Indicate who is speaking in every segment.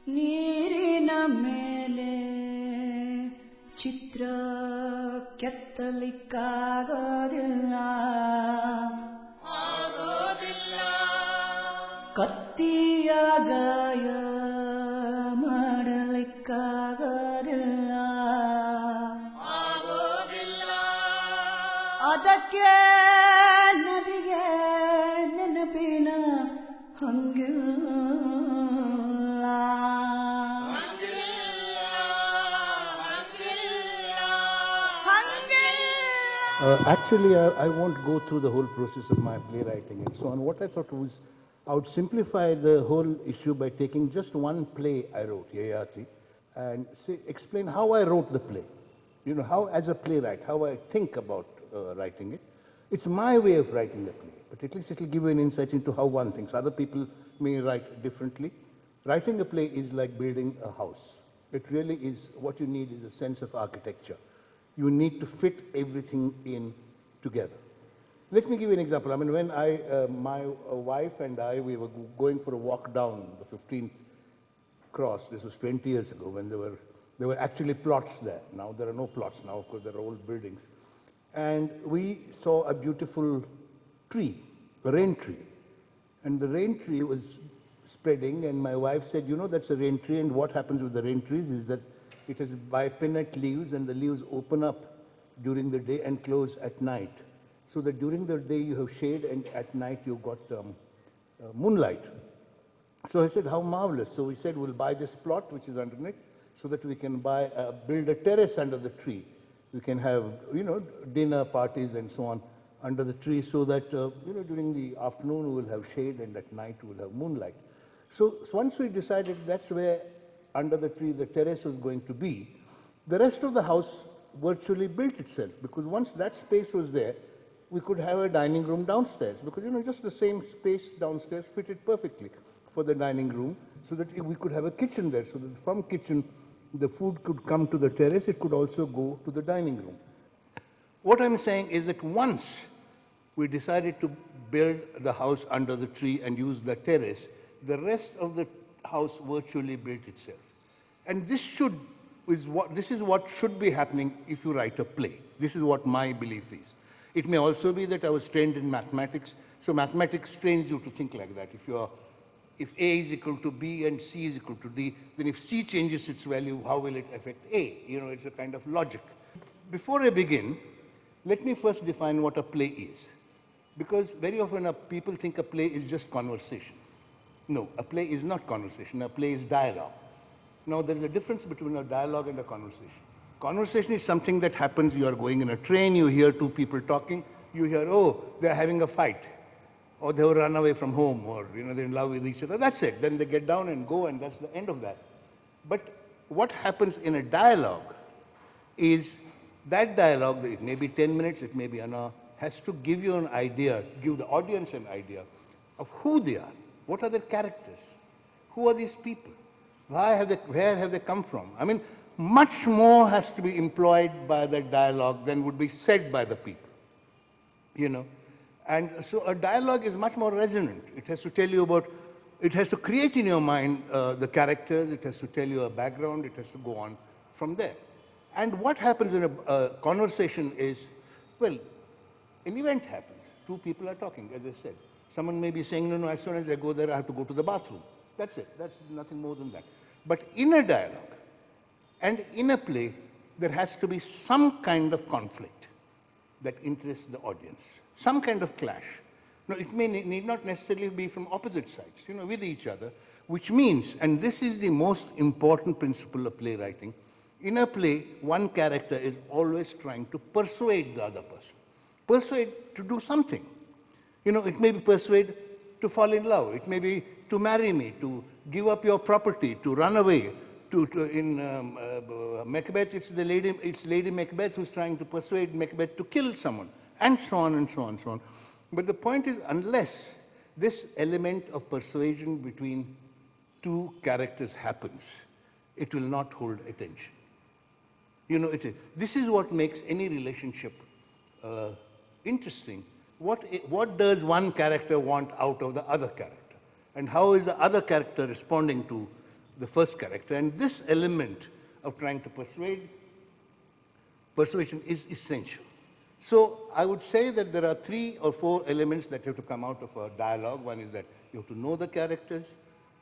Speaker 1: ನೀರಿನ ಮೇಲೆ ಚಿತ್ರ ಕೆತ್ತಲಿಕ್ಕಾಗೋದಿಲ್ಲ ಕತ್ತಿಯ ಗಾಯ ಮಾಡಲಿಕ್ಕಾಗೋದಿಲ್ಲ ಅದಕ್ಕೆ ನದಿಗೆ ನೆನಪಿನ ಹಂಗಿಲ್ಲ.
Speaker 2: Actually, I won't go through the whole process of my playwriting and so on. What I thought was, I would simplify the whole issue by taking just one play I wrote, Yayati, and explain how I wrote the play. You know, how as a playwright, how I think about writing it. It's my way of writing the play, but at least it will give you an insight into how one thinks. Other people may write differently. Writing a play is like building a house. It really is, what you need is a sense of architecture. You need to fit everything in together. Let me give you an example. I mean, when my wife and I, we were going for a walk down the 15th cross, this was 20 years ago, when there were actually plots there. Now there are no plots now, of course, there are old buildings. And we saw a beautiful tree, a rain tree. And the rain tree was spreading, and my wife said, you know, that's a rain tree, and what happens with the rain trees is that it has bipinnate leaves, and the leaves open up during the day and close at night. So that during the day you have shade, and at night you've got moonlight. So I said, how marvelous. So we said, we'll buy this plot, which is underneath, so that we can build a terrace under the tree. We can have, you know, dinner parties and so on under the tree, so that, you know, during the afternoon we'll have shade, and at night we'll have moonlight. So once we decided that's where under the tree the terrace was going to be, the rest of the house virtually built itself, because once that space was there, we could have a dining room downstairs, because, you know, just the same space downstairs fitted perfectly for the dining room, so that we could have a kitchen there, so that from kitchen the food could come to the terrace, it could also go to the dining room. What I'm saying is that once we decided to build the house under the tree and use the terrace, the rest of the house virtually built itself. And this is what should be happening if you write a play. This is what my belief is. It may also be that I was trained in mathematics, so mathematics trains you to think like that. If A is equal to B and C is equal to D, then if C changes its value, how will it affect A? You know, it's a kind of logic. Before I begin, let me first define what a play is. Because very often people think a play is just conversation. No, a play is not conversation. A play is dialogue. Now, there is a difference between a dialogue and a conversation. Conversation is something that happens. You are going in a train, you hear two people talking, you hear, oh, they're having a fight, or they will run away from home, or, you know, they're in love with each other. That's it. Then they get down and go, and that's the end of that. But what happens in a dialogue is that dialogue, it may be 10 minutes, it may be an hour, has to give you an idea, give the audience an idea of who they are. What are their characters? Who are these people? Where have they come from? I mean, much more has to be employed by the dialogue than would be said by the people, you know. And so a dialogue is much more resonant. It has to tell you about, it has to create in your mind the characters, it has to tell you a background, it has to go on from there. And what happens in a conversation is, well, an event happens. Two people are talking, as I said. Someone may be saying, no, as soon as I go there, I have to go to the bathroom. That's it. That's nothing more than that. But in a dialogue and in a play, there has to be some kind of conflict that interests the audience, some kind of clash. Now, it need not necessarily be from opposite sides, you know, with each other, which means, and this is the most important principle of playwriting, in a play, one character is always trying to persuade the other person. Persuade to do something. You know, it may be persuade to fall in love. It may be to marry me, to give up your property, to run away. In Macbeth, it's Lady Macbeth who's trying to persuade Macbeth to kill someone, and so on and so on and so on. But the point is, unless this element of persuasion between two characters happens, it will not hold attention. You know, this is what makes any relationship interesting. What does one character want out of the other character? And how is the other character responding to the first character. And this element of trying to persuasion is essential. So I would say that there are 3 or 4 elements that have to come out of a dialogue. One is that you have to know the characters,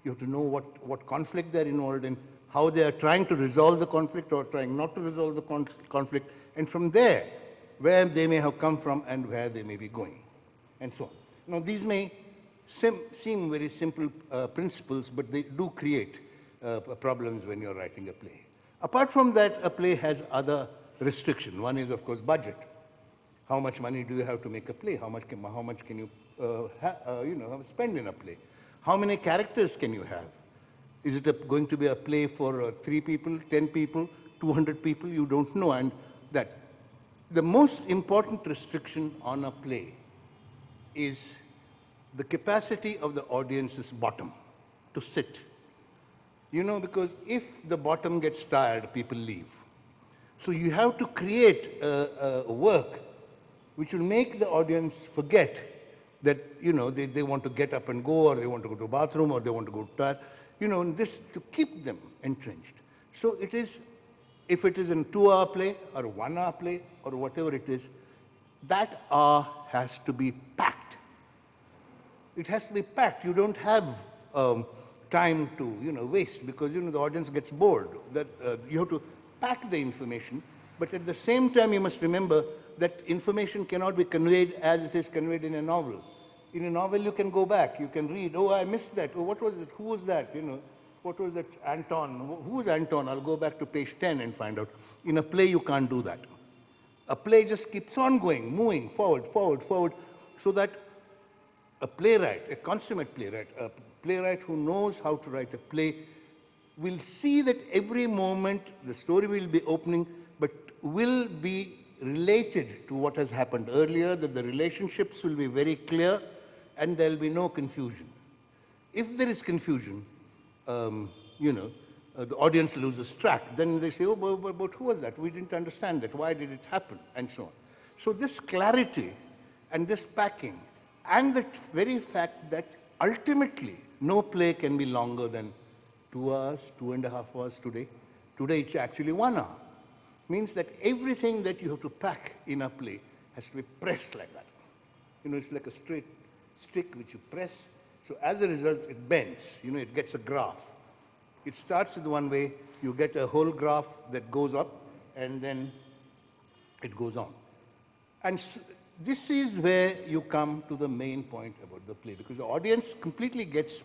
Speaker 2: you have to know what conflict they're involved in, how they are trying to resolve the conflict or trying not to resolve the conflict, and from there, where they may have come from and where they may be going, and so on. Now, these may seem very simple principles, but they do create problems when you're writing a play. Apart from that, a play has other restrictions. One is, of course, budget. How much money do you have to make a play? How much can you, spend in a play? How many characters can you have? Is it going to be a play for 3 people, 10 people, 200 people? You don't know. And that the most important restriction on a play is the capacity of the audience's bottom to sit. You know, because if the bottom gets tired, people leave. So you have to create a work which will make the audience forget that, you know, they want to get up and go, or they want to go to the bathroom, or they want to go to toilet, you know, and this to keep them entrenched. So it is, if it is a 2-hour play or a 1-hour play or whatever it is, that hour has to be packed. It has to be packed. You don't have time to, you know, waste, because, you know, the audience gets bored. That you have to pack the information, but at the same time you must remember that information cannot be conveyed as it is conveyed in a novel. In a novel you can go back, you can read, oh, I missed that, oh, what was it, who was that, you know, what was that, Anton, who was Anton, I'll go back to page 10 and find out. In a play you can't do that. A play just keeps on going, moving forward, forward, forward, so that a playwright, a consummate playwright, a playwright who knows how to write a play, will see that every moment the story will be opening, but will be related to what has happened earlier, that the relationships will be very clear, and there will be no confusion. If there is confusion, the audience loses track. Then they say, oh, but who was that? We didn't understand that. Why did it happen? And so on. So this clarity and this packing, and the very fact that ultimately no play can be longer than 2 hours, 2.5 hours today. Today it's actually 1 hour. Means that everything that you have to pack in a play has to be pressed like that. You know, it's like a straight stick which you press. So as a result, it bends. You know, it gets a graph. It starts with one way, you get a whole graph that goes up, and then it goes on. And this is where you come to the main point about the play, because the audience completely gets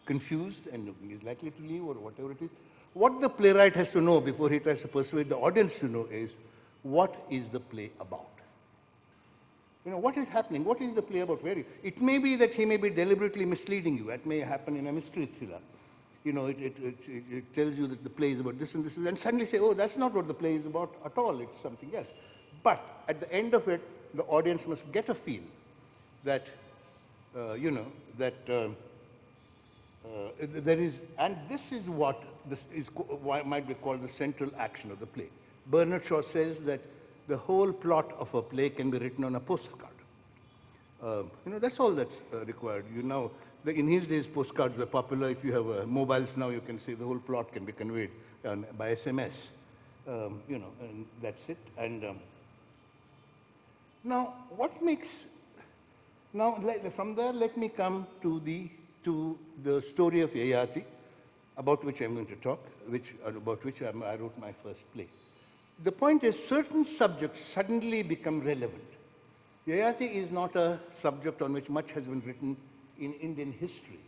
Speaker 2: confused and is likely to leave or whatever it is. What the playwright has to know before he tries to persuade the audience to know is, what is the play about? You know, what is happening? What is the play about? It may be that he may be deliberately misleading you. That may happen in a mystery thriller. You know, it tells you that the play is about this and this, and suddenly say, oh, that's not what the play is about at all. It's something else. But at the end of it, the audience must get a feel that, there is, and this is what might be called the central action of the play. Bernard Shaw says that the whole plot of a play can be written on a postcard. That's all that's required. In his days, postcards were popular. If you have mobiles now, you can see the whole plot can be conveyed by SMS. And that's it. And now, from there, let me come to the story of Yayati, about which I'm going to talk, about which I wrote my first play. The point is, certain subjects suddenly become relevant. Yayati is not a subject on which much has been written in Indian history.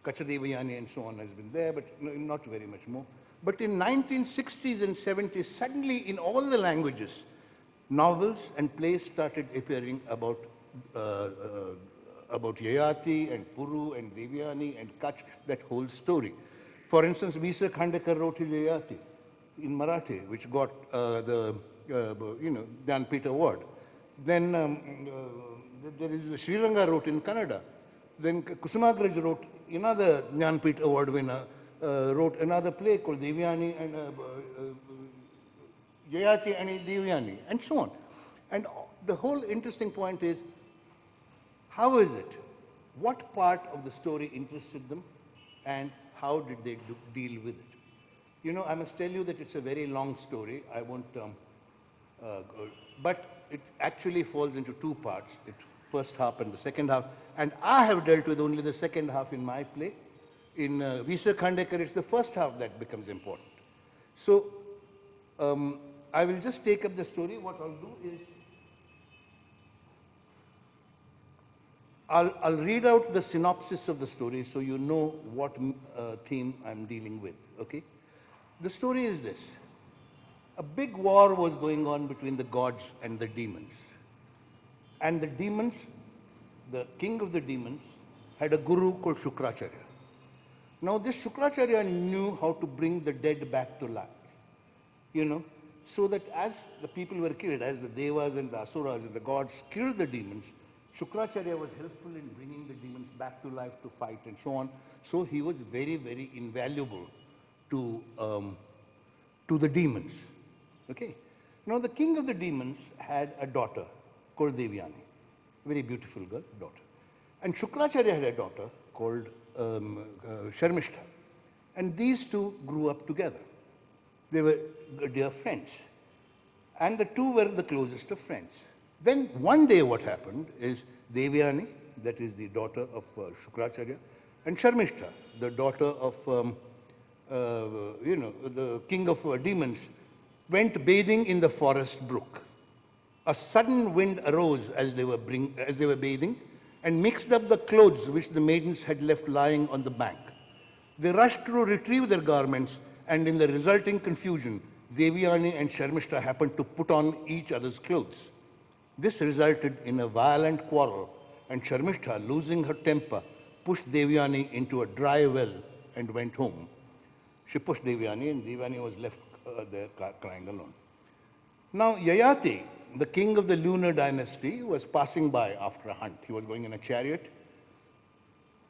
Speaker 2: Kachadevayani and so on has been there, but not very much more. But in 1960s and 70s, suddenly in all the languages, novels and plays started appearing about Yayati and Puru and Devyani and Kach, that whole story. For instance, V.S. Khandekar wrote his Yayati in Marathi, which got the Jnanpith Award. Then there is Sriranga wrote in Kannada. Then Kusumagraj wrote another Jnanpith Award winner, wrote another play called Devyani and Yayati and Devyani, and so on. And the whole interesting point is, how is it? What part of the story interested them, and how did they deal with it? You know, I must tell you that it's a very long story. I won't, but it actually falls into two parts, the first half and the second half. And I have dealt with only the second half in my play. In Visa Khandekar, it's the first half that becomes important. So I will just take up the story. What I'll do is, I'll read out the synopsis of the story so you know what theme I'm dealing with, okay? The story is this. A big war was going on between the gods and the demons. And the demons, the king of the demons, had a guru called Shukracharya. Now this Shukracharya knew how to bring the dead back to life, you know, so that as the people were killed, as the Devas and the Asuras and the gods killed the demons, Shukracharya was helpful in bringing the demons back to life to fight and so on. So he was very, very invaluable to the demons. Okay. Now the king of the demons had a daughter called Devyani, very beautiful girl, daughter. And Shukracharya had a daughter called Sharmishtha. And these two grew up together. They were dear friends. And the two were the closest of friends. Then one day what happened is Devyani, that is the daughter of Shukracharya, and Sharmishtha, the daughter of, the king of demons, went bathing in the forest brook. A sudden wind arose as they were bathing and mixed up the clothes which the maidens had left lying on the bank. They rushed to retrieve their garments, and in the resulting confusion, Devyani and Sharmishtha happened to put on each other's clothes. This resulted in a violent quarrel, and Sharmishtha, losing her temper, pushed Devyani into a dry well and went home. She pushed Devyani, and Devyani was left there crying alone. Now Yayati, the king of the lunar dynasty, was passing by after a hunt. He was going in a chariot.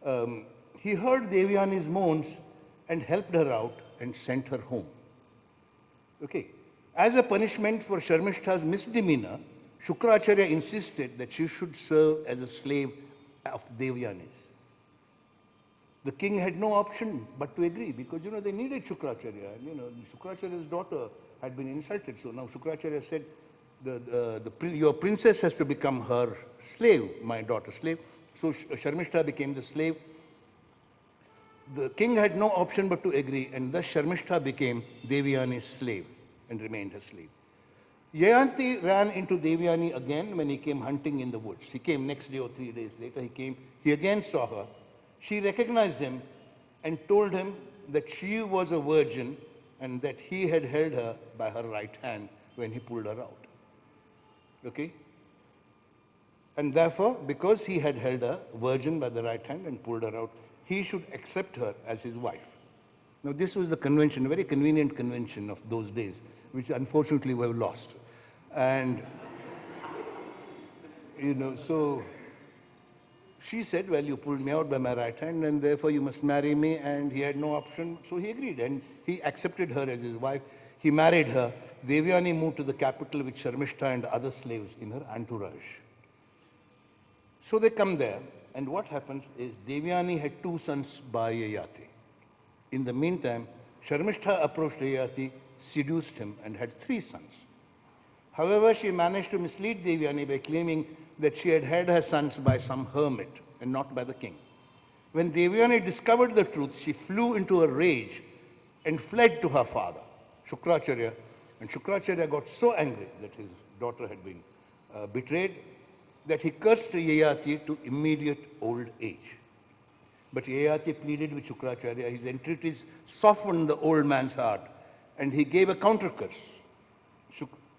Speaker 2: He heard Devyani's moans and helped her out and sent her home. Okay. As a punishment for Sharmishtha's misdemeanor, Shukracharya insisted that she should serve as a slave of Devyani's. The king had no option but to agree because, you know, they needed Shukracharya. And, you know, Shukracharya's daughter had been insulted. So now Shukracharya said, your princess has to become her slave, my daughter's slave. So Sharmishtha became the slave. The king had no option but to agree, and thus Sharmishtha became Devyani's slave and remained her slave. Yayati ran into Devyani again when he came hunting in the woods. He came next day or 3 days later. He came. He again saw her. She recognized him and told him that she was a virgin and that he had held her by her right hand when he pulled her out. Okay? And therefore, because he had held her virgin by the right hand and pulled her out, he should accept her as his wife. Now this was the convention, a very convenient convention of those days, which unfortunately we have lost. And, you know, so she said, well, you pulled me out by my right hand and therefore you must marry me, and he had no option, so he agreed and he accepted her as his wife. He married her. Devyani moved to the capital with Sharmishtha and other slaves in her entourage. So they come there, and what happens is Devyani had 2 sons by Yayati. In the meantime, Sharmishtha approached Yayati, seduced him, and had 3 sons. However, she managed to mislead Devyani by claiming that she had had her sons by some hermit and not by the king. When Devyani discovered the truth, she flew into a rage and fled to her father, Shukracharya. And Shukracharya got so angry that his daughter had been betrayed that he cursed Yayati to immediate old age. But Yayati pleaded with Shukracharya. His entreaties softened the old man's heart, and he gave a counter curse.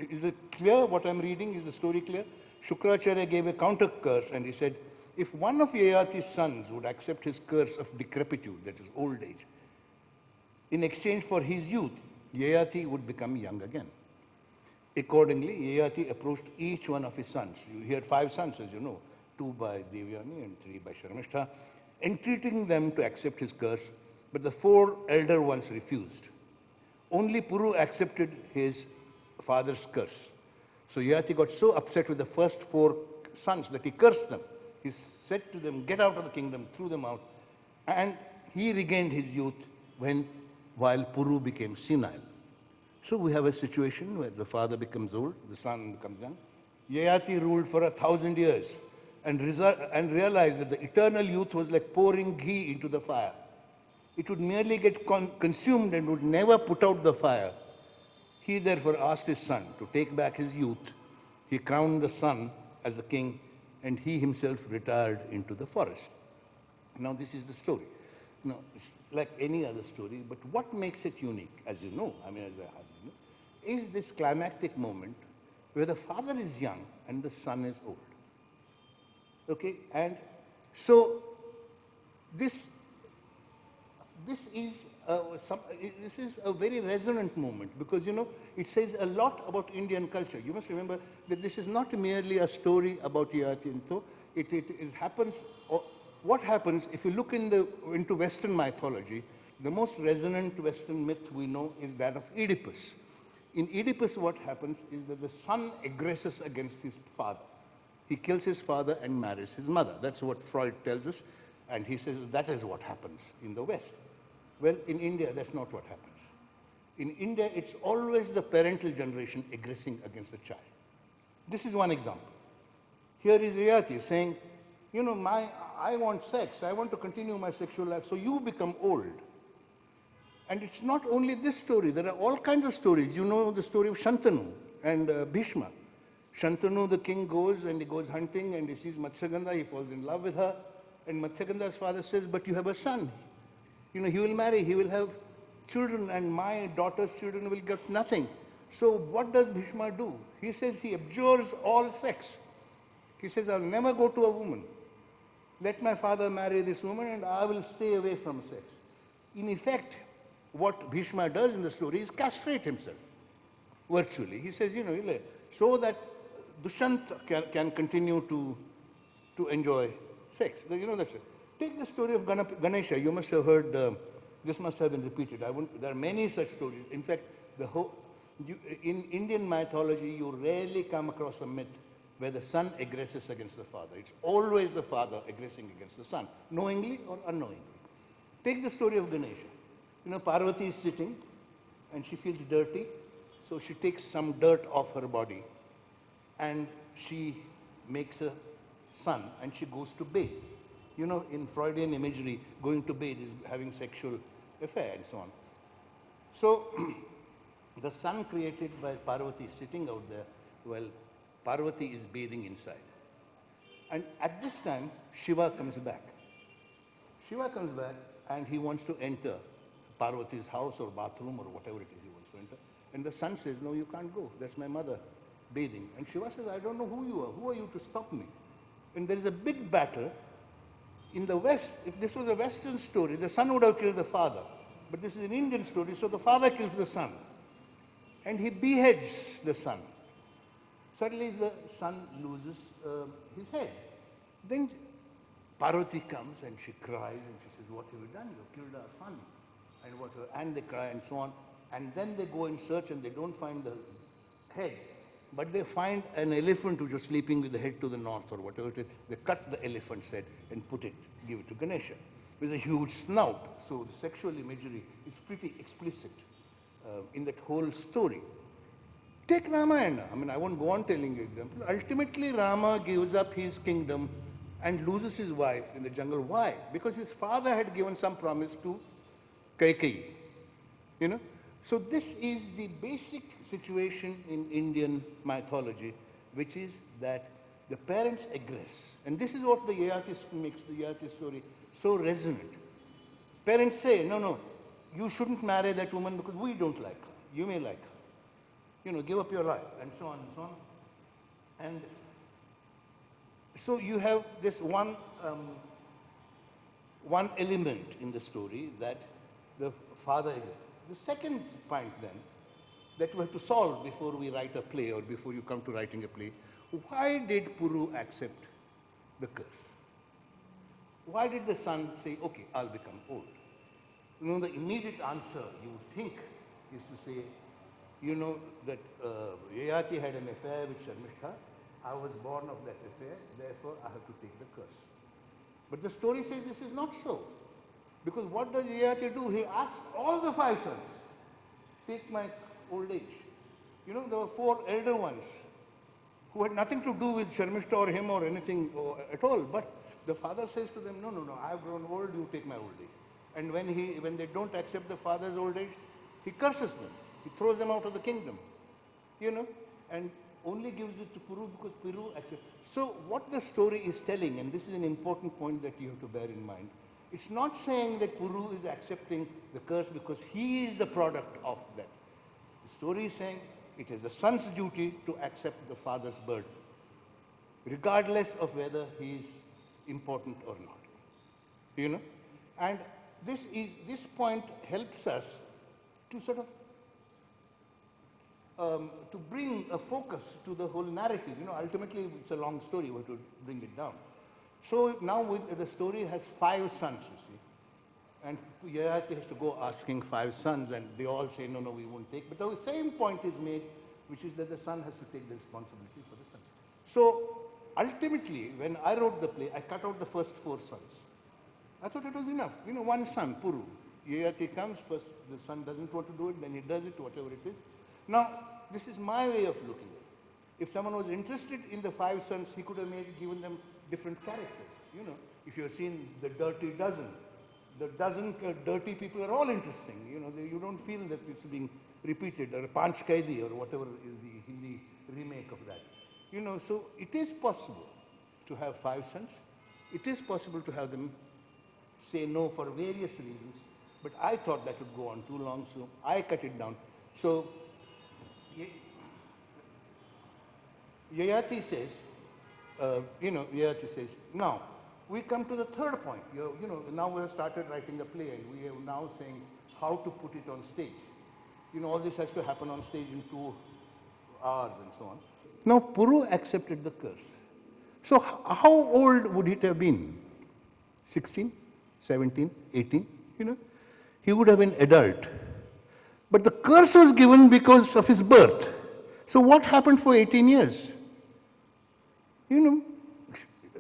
Speaker 2: Is it clear what I'm reading? Is the story clear? Shukracharya gave a counter curse, and he said, if one of Yayati's sons would accept his curse of decrepitude, that is old age, in exchange for his youth, Yayati would become young again. Accordingly, Yayati approached each one of his sons. He had 5 sons, as you know, 2 by Devyani and 3 by Sharmishtha, entreating them to accept his curse, but the 4 elder ones refused. Only Puru accepted his father's curse. So Yayati got so upset with the first 4 sons that he cursed them. He said to them, get out of the kingdom, threw them out. And he regained his youth while Puru became senile. So we have a situation where the father becomes old, the son becomes young. Yayati ruled for 1,000 years and realized that the eternal youth was like pouring ghee into the fire. It would merely get consumed and would never put out the fire. He therefore asked his son to take back his youth. He crowned the son as the king, and he himself retired into the forest. Now, this is the story. Now, it's like any other story, but what makes it unique, as you know, I mean, as I have you know, is this climactic moment where the father is young and the son is old. Okay, and so this this is this is a very resonant moment because you know it says a lot about Indian culture. You must remember that this is not merely a story about Yatinto. It happens. What happens if you look into Western mythology? The most resonant Western myth we know is that of Oedipus. In Oedipus, what happens is that the son aggresses against his father. He kills his father and marries his mother. That's what Freud tells us, and he says that is what happens in the West. Well, in India, that's not what happens. In India, it's always the parental generation aggressing against the child. This is one example. Here is Yayati saying, you know, I want sex, I want to continue my sexual life, so you become old. And it's not only this story, there are all kinds of stories. You know the story of Shantanu and Bhishma. Shantanu, the king, goes and he goes hunting and he sees Matsyagandha, he falls in love with her. And Matsyagandha's father says, but you have a son. You know, he will marry, he will have children, and my daughter's children will get nothing. So what does Bhishma do? He says he abjures all sex. He says, I'll never go to a woman. Let my father marry this woman and I will stay away from sex. In effect, what Bhishma does in the story is castrate himself, virtually. He says, you know, so that Dushyant can continue to enjoy sex. You know, that's it. Take the story of Ganesha. You must have heard, this must have been repeated. There are many such stories. In fact, in Indian mythology, you rarely come across a myth where the son aggresses against the father. It's always the father aggressing against the son, knowingly or unknowingly. Take the story of Ganesha. You know, Parvati is sitting and she feels dirty, so she takes some dirt off her body and she makes a sun and she goes to bathe. You know, in Freudian imagery, going to bathe is having sexual affair and so on. So, the sun created by Parvati is sitting out there, well, Parvati is bathing inside. And at this time, Shiva comes back. Shiva comes back and he wants to enter Parvati's house or bathroom or whatever it is he wants to enter. And the son says, no, you can't go. That's my mother bathing. And Shiva says, I don't know who you are. Who are you to stop me? And there is a big battle. In the West, if this was a Western story, the son would have killed the father. But this is an Indian story, so the father kills the son. And he beheads the son. Suddenly the son loses his head. Then Parvati comes and she cries and she says, what have you done? You killed our son. And they cry and so on. And then they go in search and they don't find the head. But they find an elephant which was sleeping with the head to the north or whatever it is. They cut the elephant's head and give it to Ganesha with a huge snout. So the sexual imagery is pretty explicit in that whole story. Take Ramayana. I mean, I won't go on telling you example. Ultimately, Rama gives up his kingdom and loses his wife in the jungle. Why? Because his father had given some promise to Kaikeyi. You know? So this is the basic situation in Indian mythology, which is that the parents aggress. And this is what the Yayati makes the Yayati story so resonant. Parents say, no, no, you shouldn't marry that woman because we don't like her. You may like her. You know, give up your life, and so on and so on. And so you have this one element in the story that the father agrees. The second point then, that we have to solve before we write a play or before you come to writing a play, why did Puru accept the curse? Why did the son say, okay, I'll become old? You know, the immediate answer you would think is to say, you know, that Yayati had an affair with Sharmishta. I was born of that affair, therefore I have to take the curse. But the story says this is not so. Because what does Yayati do? He asks all the 5 sons, take my old age. You know, there were 4 elder ones who had nothing to do with Sharmishta or him or anything at all. But the father says to them, no, no, no, I've grown old, you take my old age. And when they don't accept the father's old age, he curses them. He throws them out of the kingdom, you know, and only gives it to Puru because Puru accepts. So what the story is telling, and this is an important point that you have to bear in mind, it's not saying that Puru is accepting the curse because he is the product of that. The story is saying it is the son's duty to accept the father's burden, regardless of whether he is important or not. You know? And this point helps us to sort of to bring a focus to the whole narrative. You know, ultimately it's a long story, we have to bring it down. So now the story has 5 sons, you see. And Yayati has to go asking 5 sons, and they all say, no, no, we won't take. But the same point is made, which is that the son has to take the responsibility for the son. So ultimately, when I wrote the play, I cut out the first 4 sons. I thought it was enough. You know, one son, Puru. Yayati comes, first the son doesn't want to do it, then he does it, whatever it is. Now, this is my way of looking at it. If someone was interested in the 5 sons, he could have given them different characters. You know, if you have seen The Dirty Dozen, the dozen dirty people are all interesting. You know, you don't feel that it's being repeated, or Panch Kaidi or whatever is the Hindi remake of that. You know, so it is possible to have 5 sons. It is possible to have them say no for various reasons, but I thought that would go on too long, so I cut it down. So Yayati says, Yayati says, now we come to the third point. You know, now we have started writing the play, and we are now saying how to put it on stage. You know, all this has to happen on stage in 2 hours and so on. Now Puru accepted the curse. So how old would it have been? 16, 17, 18, you know? He would have been adult. But the curse was given because of his birth. So what happened for 18 years? You know,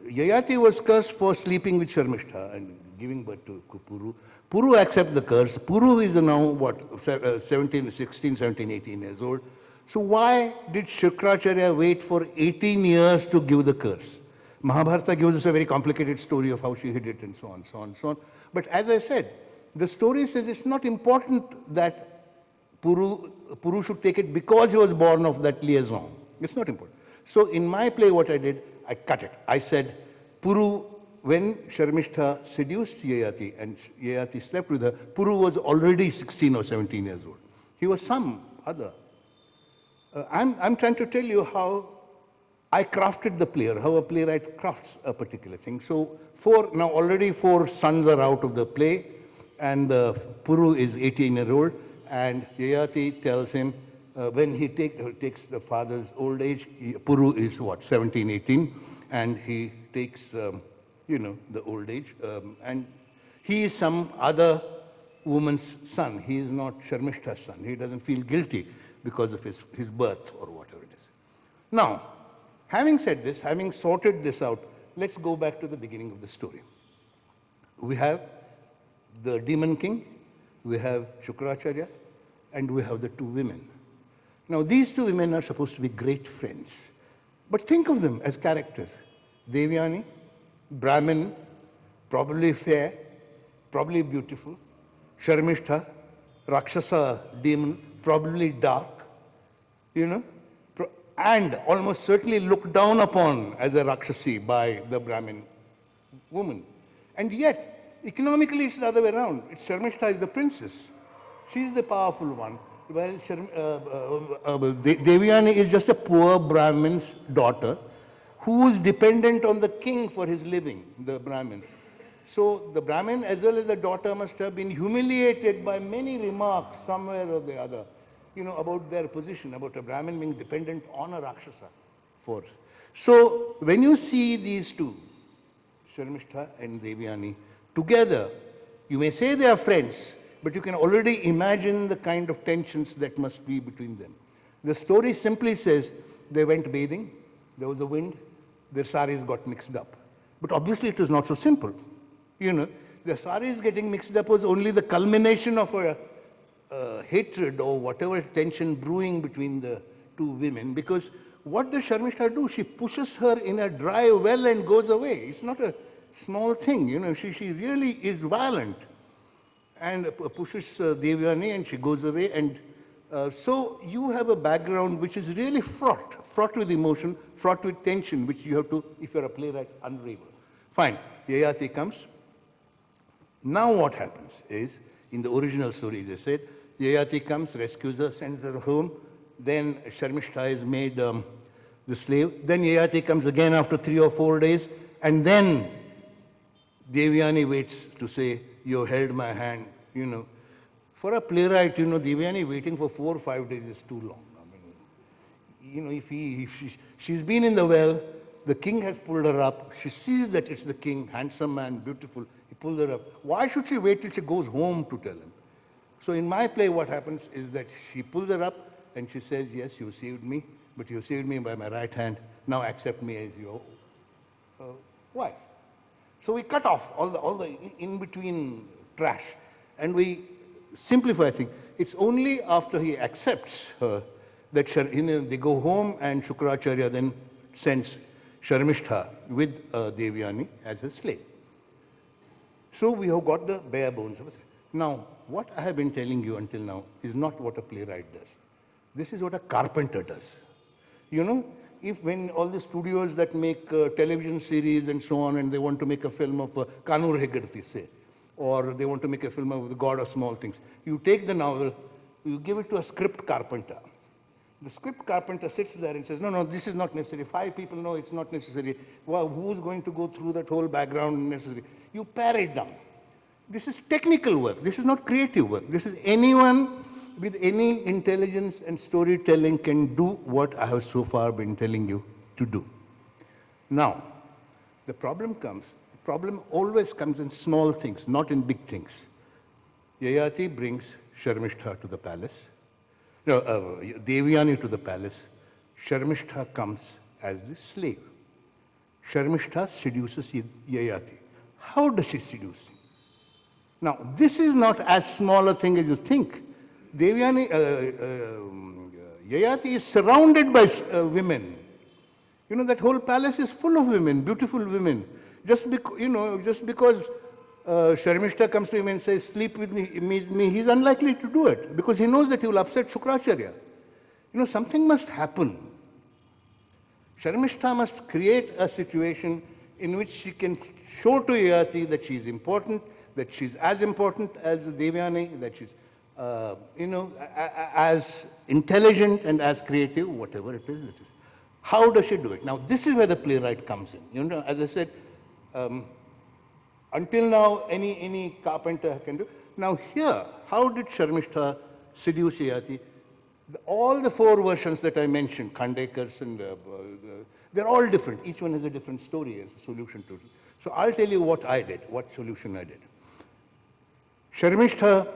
Speaker 2: Yayati was cursed for sleeping with Sharmishta and giving birth to Puru. Puru accepts the curse. Puru is now, what, 16, 17, 18 years old. So why did Shukracharya wait for 18 years to give the curse? Mahabharata gives us a very complicated story of how she hid it and so on, so on, so on. But as I said, the story says it's not important that Puru should take it because he was born of that liaison. It's not important. So in my play, what I did, I cut it. I said, Puru, when Sharmishta seduced Yayati and Yayati slept with her, Puru was already 16 or 17 years old. He was some other. I'm trying to tell you how I crafted the play, or how a playwright crafts a particular thing. So now already 4 sons are out of the play, and Puru is 18 years old, and Yayati tells him, when he takes the father's old age, Puru is what, 17, 18, and he takes, the old age, and he is some other woman's son. He is not Sharmishta's son. He doesn't feel guilty because of his birth or whatever it is. Now, having said this, having sorted this out, let's go back to the beginning of the story. We have the demon king, we have Shukracharya, and we have the 2 women. Now, these 2 women are supposed to be great friends. But think of them as characters. Devyani, Brahmin, probably fair, probably beautiful. Sharmishta, Rakshasa demon, probably dark, and almost certainly looked down upon as a Rakshasi by the Brahmin woman. And yet, economically it's the other way around. Sharmishta is the princess. She's the powerful one. Well, Devyani is just a poor Brahmin's daughter who is dependent on the king for his living, the Brahmin. So the Brahmin as well as the daughter must have been humiliated by many remarks somewhere or the other, about their position, about a Brahmin being dependent on a Rakshasa force. So when you see these 2, Sharmishta and Devyani, together, you may say they are friends, but you can already imagine the kind of tensions that must be between them. The story simply says they went bathing, there was a wind, their saris got mixed up. But obviously it was not so simple. There The saris getting mixed up was only the culmination of a hatred or whatever tension brewing between the two women, because what does Sharmishta do? She pushes her in a dry well and goes away. It's not a small thing, you know. She really is violent and pushes Devyani, and she goes away. And so you have a background which is really fraught with emotion, fraught with tension, which you have to, if you're a playwright, unravel. Fine, Yayati comes. Now what happens is, in the original story, they said, Yayati comes, rescues her, sends her home. Then Sharmishta is made the slave. Then Yayati comes again after 3 or 4 days. And then Devyani waits to say, you held my hand, you know. For a playwright, you know, Devyani waiting for 4 or 5 days is too long. I mean, you know, if she's been in the well, the king has pulled her up. She sees that it's the king, handsome man, beautiful. He pulls her up. Why should she wait till she goes home to tell him? So in my play, what happens is that she pulls her up and she says, yes, you saved me, but you saved me by my right hand. Now accept me as your wife. So we cut off all the in-between trash, and we simplify things. It's only after he accepts her that they go home, and Shukracharya then sends Sharmishta with Devyani as a slave. So we have got the bare bones of it. Now, what I have been telling you until now is not what a playwright does. This is what a carpenter does. You know, when all the studios that make television series and so on, and they want to make a film of Kanur Hegarty, say, or they want to make a film of The God of Small Things, you take the novel, you give it to a script carpenter. The script carpenter sits there and says, no, this is not necessary. 5 people know it's not necessary. Well, who's going to go through that whole background necessary? You pare it down. This is technical work. This is not creative work. This is anyone with any intelligence and storytelling can do what I have so far been telling you to do. Now, the problem always comes in small things, not in big things. Yayati brings Sharmishta to the palace. No, Devyani to the palace. Sharmishta comes as the slave. Sharmishta seduces Yayati. How does she seduce him? Now, this is not as small a thing as you think. Devyani, Yayati is surrounded by women. You know, that whole palace is full of women, beautiful women. Just because Sharmishta comes to him and says, sleep with me, he's unlikely to do it because he knows that he will upset Shukracharya. You know, something must happen. Sharmishta must create a situation in which she can show to Yayati that she is important, that she's as important as Devyani, that she's, as intelligent and as creative, whatever it is. How does she do it? Now, this is where the playwright comes in. You know, as I said, until now, any carpenter can do. Now here, how did Sharmishta seduce Yayati? All the 4 versions that I mentioned, Khandekar's and they're all different. Each one has a different story as a solution to it. So I'll tell you what I did, what solution I did. Sharmishta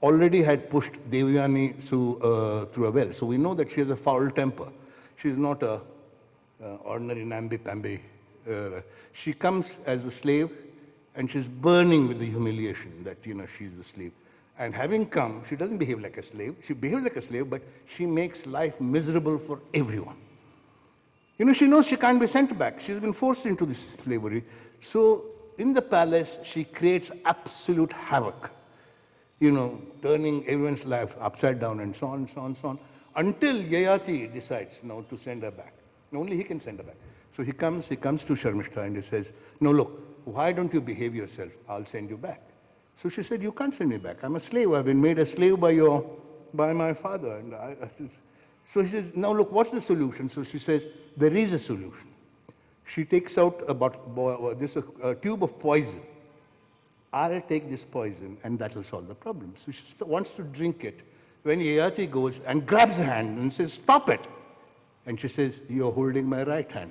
Speaker 2: already had pushed Devyani through a well. So we know that she has a foul temper. She's not a ordinary namby-pamby. She comes as a slave, and she's burning with the humiliation that, you know, she's a slave. And having come, she doesn't behave like a slave. She behaves like a slave, but she makes life miserable for everyone. You know, she knows she can't be sent back. She's been forced into this slavery. So in the palace, she creates absolute havoc, you know, turning everyone's life upside down and so on, so on, so on, until Yayati decides now to send her back. And only he can send her back. So he comes to Sharmishta and he says, no, look, why don't you behave yourself? I'll send you back. So she said, you can't send me back. I'm a slave. I've been made a slave by my father. And so he says, now look, what's the solution? So she says, there is a solution. She takes out a tube of poison. I'll take this poison and that will solve the problem. So she wants to drink it. When Yayati goes and grabs her hand and says, stop it. And she says, you're holding my right hand.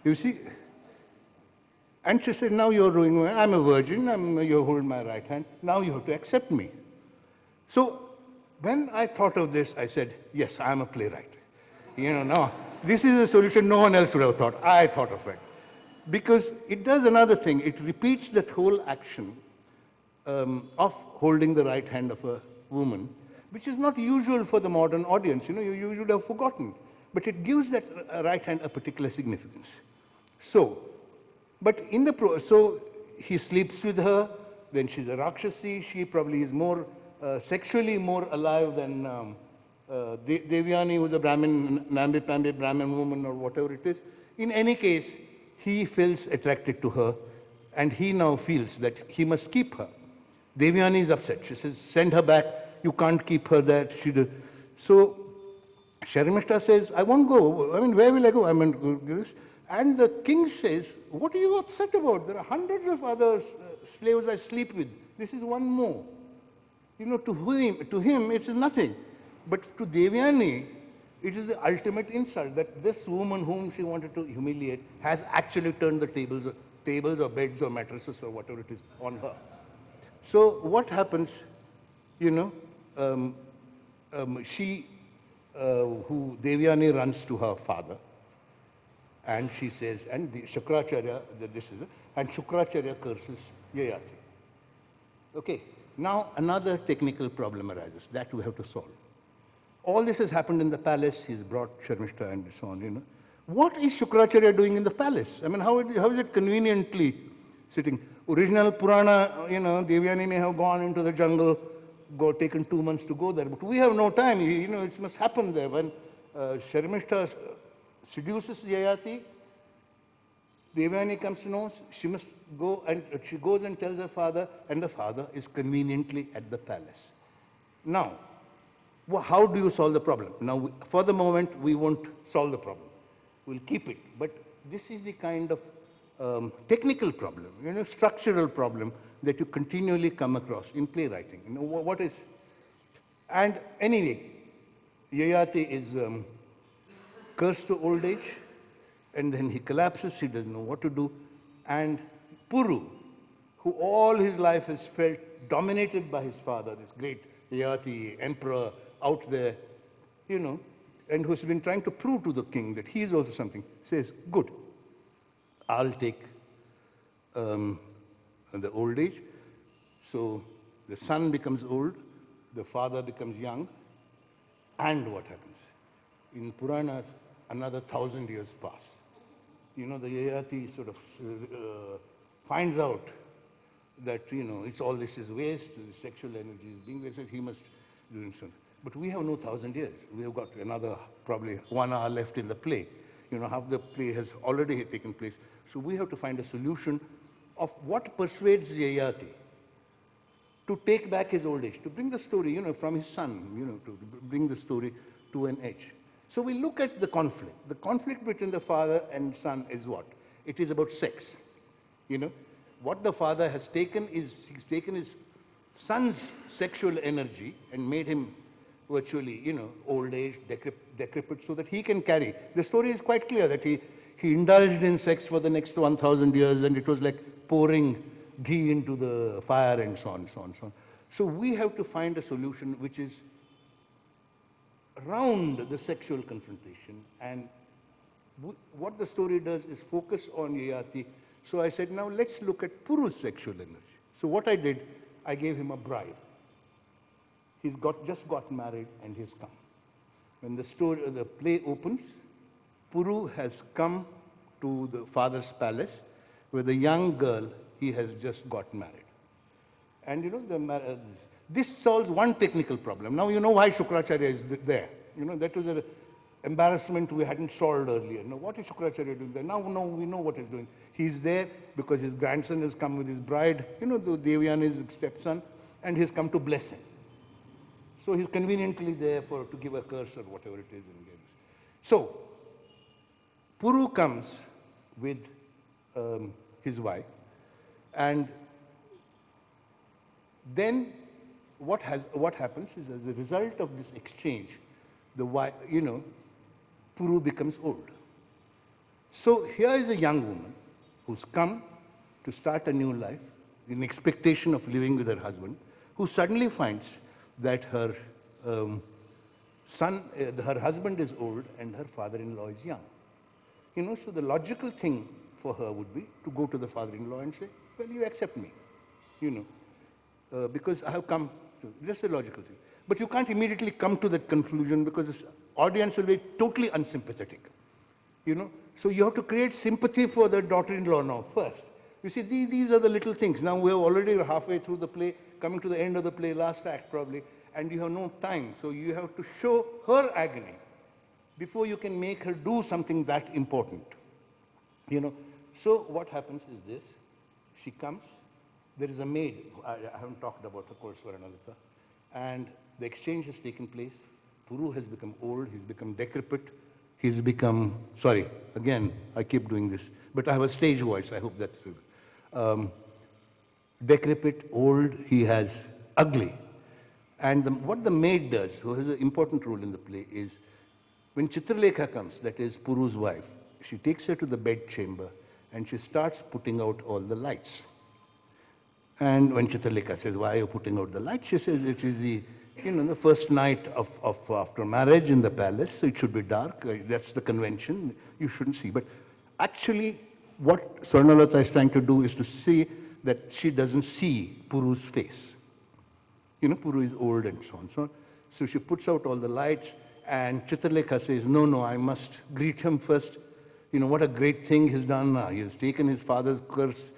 Speaker 2: You see? And she said, now you're ruining me. I'm a virgin. You're holding my right hand. Now you have to accept me. So when I thought of this, I said, yes, I'm a playwright. You know, no, this is a solution no one else would have thought. I thought of it. because it does another thing. It repeats that whole action of holding the right hand of a woman, which is not usual for the modern audience. You would have forgotten. But it gives that right hand a particular significance. So, but in the so he sleeps with her, then she's a Rakshasi, she probably is more sexually more alive than Devyani, who's a Brahmin, namby-pamby Brahmin woman or whatever it is. In any case, he feels attracted to her, and he now feels that he must keep her. Devyani is upset. She says, send her back. You can't keep her there. So Sharmishta says, I won't go. I mean, where will I go? I mean, this. And the king says, what are you upset about? There are hundreds of other slaves I sleep with. This is one more. To him, it's nothing. But to Devyani, it is the ultimate insult that this woman whom she wanted to humiliate has actually turned the tables or beds or mattresses or whatever it is on her. So what happens, Devyani runs to her father, and she says, and Shukracharya, and Shukracharya curses Yayati. Okay, now another technical problem arises that we have to solve. All this has happened in the palace. He's brought Sharmishta and so on, What is Shukracharya doing in the palace? I mean, how is it conveniently sitting? Original Purana, Devyani may have gone into the jungle, taken 2 months to go there, but we have no time. It must happen there. When Sharmishta seduces Yayati, Devyani comes to know, she must go, and she goes and tells her father, and the father is conveniently at the palace. Now, how do you solve the problem? Now, for the moment, we won't solve the problem. We'll keep it. But this is the kind of technical problem, structural problem that you continually come across in playwriting. What is... And anyway, Yayati is cursed to old age, and then he collapses, he doesn't know what to do. And Puru, who all his life has felt dominated by his father, this great Yayati, emperor out there, and who's been trying to prove to the king that he is also something, says, good, I'll take the old age. So the son becomes old, the father becomes young, and what happens? In Puranas, another 1,000 years pass. The Yayati sort of finds out that, it's all this is waste, the sexual energy is being wasted, he must do something. But we have no 1,000 years. We have got another probably 1 hour left in the play. Half the play has already taken place. So we have to find a solution of what persuades Yayati to take back his old age, to bring the story, from his son, to bring the story to an edge. So we look at the conflict. The conflict between the father and son is what? It is about sex. What the father has taken is, he's taken his son's sexual energy and made him virtually, old age, decrepit, so that he can carry. The story is quite clear that he indulged in sex for the next 1,000 years, and it was like pouring ghee into the fire and so on, so on, so on. So we have to find a solution which is around the sexual confrontation, and what the story does is focus on Yayati. So I said, now let's look at Puru's sexual energy. So what I did, I gave him a bride. He's just got married and he's come. When the play opens, Puru has come to the father's palace with a young girl he has just got married. And this solves one technical problem. Now you know why Shukracharya is there. That was an embarrassment we hadn't solved earlier. Now what is Shukracharya doing there? Now we know what he's doing. He's there because his grandson has come with his bride, the Devyani's stepson, and he's come to bless him. So he's conveniently there to give a curse or whatever it is. So Puru comes with his wife, and then what happens is, as a result of this exchange, the wife, Puru becomes old. So here is a young woman who's come to start a new life in expectation of living with her husband, who suddenly finds that her her husband is old and her father-in-law is young. So the logical thing for her would be to go to the father-in-law and say, well, you accept me, you know, because I have come to, just a logical thing. But you can't immediately come to that conclusion because this audience will be totally unsympathetic, you know. So you have to create sympathy for the daughter-in-law now first. You see, these are the little things. Now we're already halfway through the play, coming to the end of the play, last act probably, and you have no time. So you have to show her agony before you can make her do something that important, you know. So what happens is this: she comes. There is a maid. I haven't talked about, of course, Swaranalata, and the exchange has taken place. Puru has become old. He's become decrepit. He's become, sorry, again, I keep doing this, but I have a stage voice. I hope that's decrepit, old. He has ugly. And what the maid does, who has an important role in the play, is when Chitralekha comes, that is Puru's wife, she takes her to the bed chamber and she starts putting out all the lights. And when Chitralekha says, why are you putting out the lights? She says, it is the, you know, the first night of after marriage in the palace, so it should be dark. That's the convention. You shouldn't see. But actually, what Swarnalata is trying to do is to see that she doesn't see Puru's face. You know, Puru is old and so on. So she puts out all the lights, and Chitralekha says, no, I must greet him first. You know, what a great thing he's done now. He has taken his father's curse.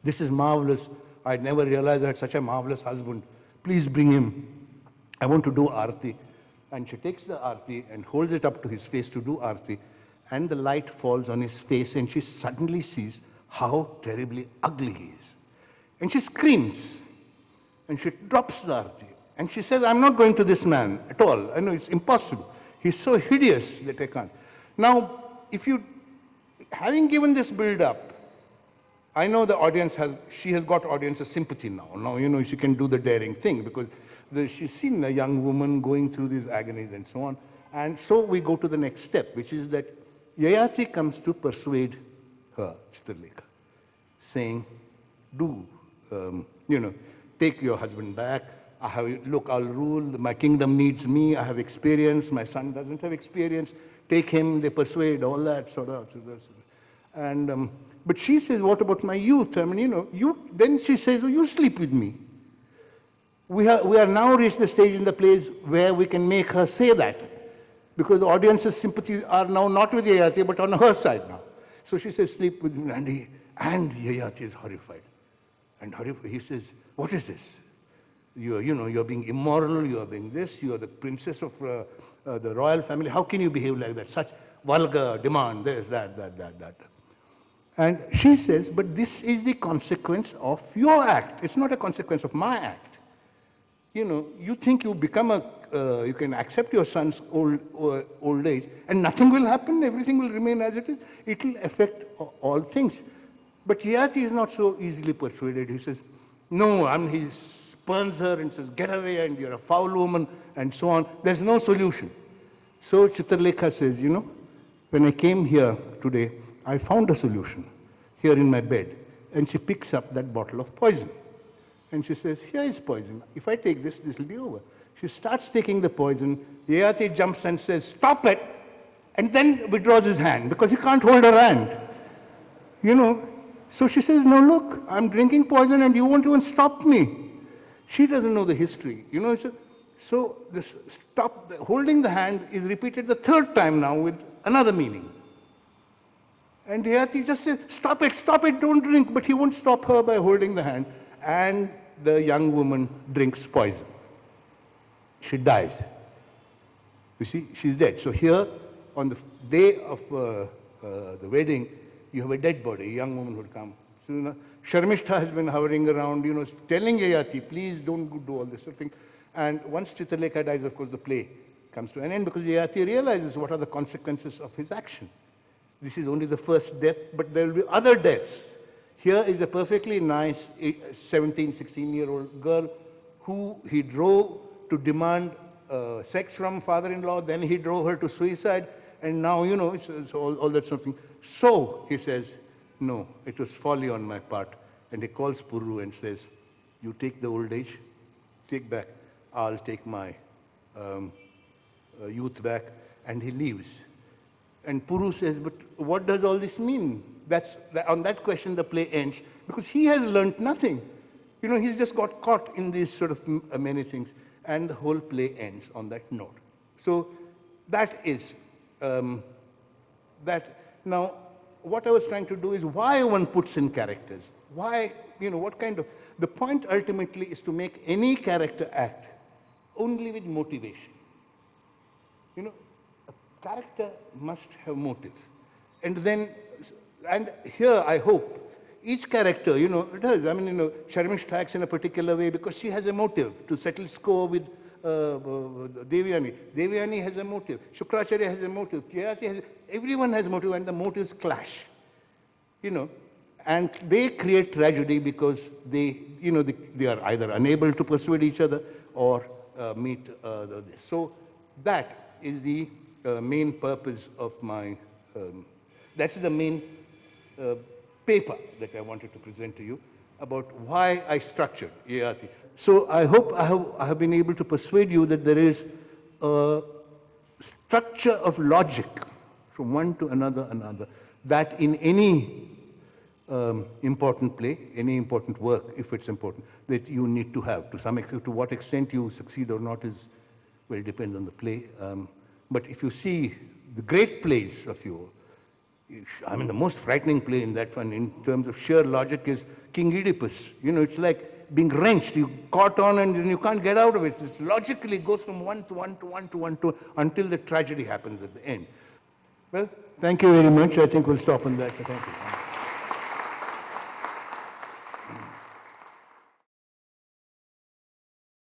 Speaker 2: This is marvelous. I'd never realized I had such a marvelous husband. Please bring him. I want to do Aarti. And she takes the Aarti and holds it up to his face to do Aarti. And the light falls on his face, and she suddenly sees how terribly ugly he is. And she screams. And she drops the Aarti. And she says, I'm not going to this man at all. I know it's impossible. He's so hideous that I can't. Now, if you, having given this build-up, I know the audience she has got audience's sympathy now. Now, you know, she can do the daring thing because she's seen a young woman going through these agonies and so on. And so we go to the next step, which is that Yayati comes to persuade her, Chitralekha, saying, do, you know, take your husband back. Look, I'll rule. My kingdom needs me. I have experience. My son doesn't have experience. Take him. They persuade, all that sort of. And, but she says, what about my youth? I mean, you know, then she says, oh, you sleep with me. We are now reached the stage in the plays where we can make her say that, because the audience's sympathies are now not with Yayati, but on her side now. So she says, sleep with me. And Yayati is horrified. And he says, what is this? You're being immoral, you're being this, you're the princess of the royal family. How can you behave like that? Such vulgar demand, this, that. And she says, but this is the consequence of your act. It's not a consequence of my act. You know, you think you become you can accept your son's old age and nothing will happen, everything will remain as it is. It will affect all things. But Yayati is not so easily persuaded. He says, no, he spurns her and says, get away and you're a foul woman and so on. There's no solution. So Chitralekha says, you know, when I came here today, I found a solution here in my bed. And she picks up that bottle of poison. And she says, here is poison. If I take this, this will be over. She starts taking the poison. Yayati jumps and says, stop it. And then withdraws his hand because he can't hold her hand. You know, so she says, no, look, I'm drinking poison and you won't even stop me. She doesn't know the history. You know, so this holding the hand is repeated the third time now with another meaning. And Yayati just says, stop it, don't drink. But he won't stop her by holding the hand. And the young woman drinks poison. She dies. You see, she's dead. So here, on the day of the wedding, you have a dead body, a young woman would come. So, you know, Sharmishta has been hovering around, you know, telling Yayati, please don't do all this sort of thing. And once Chitralekha dies, of course, the play comes to an end because Yayati realizes what are the consequences of his action. This is only the first death, but there will be other deaths. Here is a perfectly nice 17, 16-year-old girl who he drove to demand sex from father-in-law, then he drove her to suicide, and now, you know, it's all that sort of thing. So, he says, no, it was folly on my part. And he calls Puru and says, you take the old age, take back, I'll take my youth back, and he leaves. And Puru says, but what does all this mean? On that question, the play ends, because he has learnt nothing. You know, he's just got caught in these sort of many things, and the whole play ends on that note. So that is, that. Now, what I was trying to do is why one puts in characters. Why, you know, what kind of, the point ultimately is to make any character act only with motivation. You know, a character must have motive. And then, and here I hope, each character, you know, it does. I mean, you know, Sharmish acts in a particular way because she has a motive to settle score with Devyani. Devyani has a motive. Shukracharya has a motive. Everyone has a motive, and the motives clash. You know, and they create tragedy because they, you know, they are either unable to persuade each other or meet this. So that is the main purpose of my, that's the main paper that I wanted to present to you about why I structured Yayati. So I hope I have been able to persuade you that there is a structure of logic from one to another, that in any important play, any important work, if it's important, that you need to have. To some extent, to what extent you succeed or not is, well, depends on the play. But if you see the great plays of you, I mean, the most frightening play in that one, in terms of sheer logic, is King Oedipus. You know, it's like being wrenched. You caught on and you can't get out of it. It logically goes from one to one to one to one to until the tragedy happens at the end. Well, thank you very much. I think we'll stop on that. Thank you.